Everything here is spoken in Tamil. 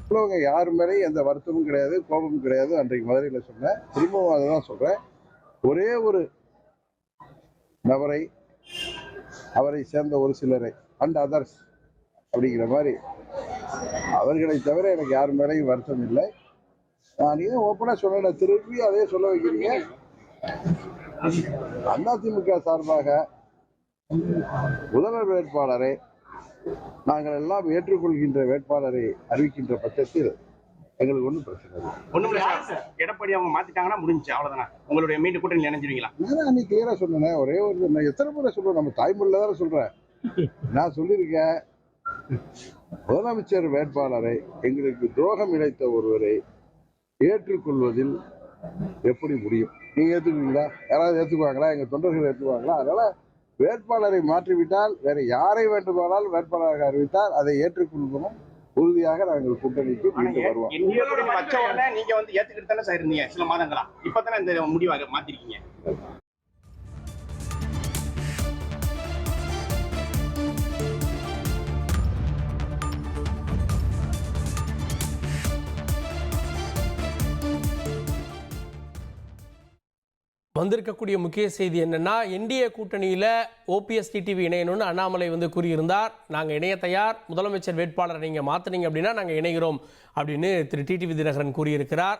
உள்ளவங்க யார் மேலேயும் எந்த வருத்தமும் கிடையாது, கோபமும் கிடையாது. அன்றைக்கு மதுரையில் சொன்னேன், திரும்பவும் அதை தான் சொல்றேன். ஒரே ஒரு நபரை, அவரை சேர்ந்த ஒரு சிலரை, அண்ட் அதர்ஸ் அப்படிங்கிற மாதிரி, அவர்களை தவிர எனக்கு யார் மேலேயும் வருத்தம் இல்லை. நான் ஏன் ஓப்பனா சொன்னேன், திருப்பி அதே சொல்ல வைக்கிறீங்க. அதிமுக சார்பாக முதல்வர் வேட்பாளரை நாங்கள் எல்லாம் ஏற்றுக்கொள்கின்ற வேட்பாளரை அறிவிக்கின்ற பட்சத்தில் எங்களுக்கு ஒன்றும் பிரச்சனை இல்லை. ஒண்ணும் எடப்பாடி அவங்க மாத்திட்டாங்கன்னா முடிஞ்சு, அவ்வளவுதானே. உங்களுடைய மீண்டும் கூட்டணி நினைஞ்சிருவீங்களா? நான் அன்னைக்கு கிளியரா சொன்னேன். ஒரே ஒரு, நான் எத்தனை முறை சொல்றேன், நம்ம தாய்மொழியில தானே சொல்றேன். நான் சொல்லியிருக்கேன், முதலமைச்சர் வேட்பாளரை, எங்களுக்கு துரோகம் இழைத்த ஒருவரை ஏற்றுக்கொள்வதில் எப்படி முடியும்? நீங்க ஏத்துக்குவீங்களா? யாராவது ஏத்துக்குவாங்களா? எங்க தொண்டர்கள் ஏத்துக்குவாங்களா? அதனால வேட்பாளரை மாற்றிவிட்டால், வேற யாரை வேண்டுமானாலும் வேட்பாளராக அறிவித்தால் அதை ஏற்றுக்கொள்வோம். உறுதியாக நாங்கள் கூட்டணிக்கு மீண்டும் வருவோம். நீங்க வந்து ஏத்துக்கிட்டு தானே சார் இருந்தீங்க சில மாதங்களா? இப்பதானே இந்த முடிவாக மாத்திருக்கீங்க. வந்திருக்கக்கூடிய முக்கிய செய்தி என்னன்னா, என்டிஏ கூட்டணியில் ஓபிஎஸ் டிடிவி இணையணும்னு அண்ணாமலை வந்து கூறியிருந்தார். நாங்கள் இணைய தயார், முதலமைச்சர் வேட்பாளரை நீங்கள் மாற்றினீங்க அப்படின்னா நாங்கள் இணைகிறோம் அப்படின்னு திரு டிடிவி தினகரன் கூறியிருக்கிறார்.